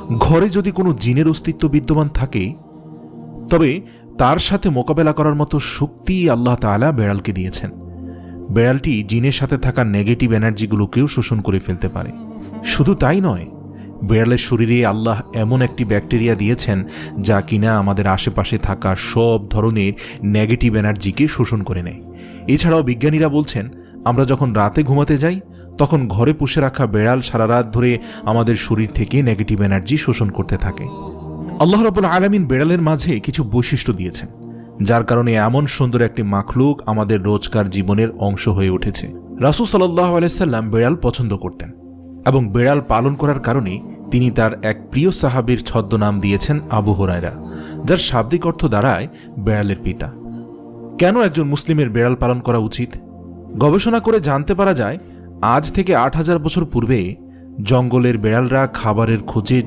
ঘরে যদি কোনো জিনের অস্তিত্ব বিদ্যমান থাকে তবে তার সাথে মোকাবেলা করার মতো শক্তি আল্লাহ তাআলা বেড়ালকে দিয়েছেন। বেড়ালটি জিনের সাথে থাকা নেগেটিভ এনার্জিগুলোকেও শোষণ করে ফেলতে পারে। শুধু তাই নয়, বেড়ালের শরীরে আল্লাহ এমন একটি ব্যাকটেরিয়া দিয়েছেন যা কিনা আমাদের আশেপাশে থাকা সব ধরনের নেগেটিভ এনার্জিকে শোষণ করে নেয়। এছাড়াও বিজ্ঞানীরা বলছেন, আমরা যখন রাতে ঘুমাতে যাই তখন ঘরে পুষে রাখা বেড়াল সারা রাত ধরে আমাদের শরীর থেকে নেগেটিভ এনার্জি শোষণ করতে থাকে। আল্লাহ রাব্বুল আলামিন বেড়ালের মাঝে কিছু বৈশিষ্ট্য দিয়েছেন, যার কারণে এমন সুন্দর একটি মাখলুক আমাদের রোজকার জীবনের অংশ হয়ে উঠেছে। রাসূল সাল্লাল্লাহু আলাইহি সাল্লাম বেড়াল পছন্দ করতেন এবং বেড়াল পালন করার কারণে তিনি তার এক প্রিয় সাহাবীর ছদ্মনাম দিয়েছেন আবু হুরায়রা, যার শাব্দিক অর্থ দাঁড়ায় বেড়ালের পিতা। কেন একজন মুসলিমের বেড়াল পালন করা উচিত? গবেষণা করে জানতে পারা যায়, আজ থেকে ৮,০০০ বছর পূর্বে জঙ্গলের বেড়ালরা খাবারের খোঁজে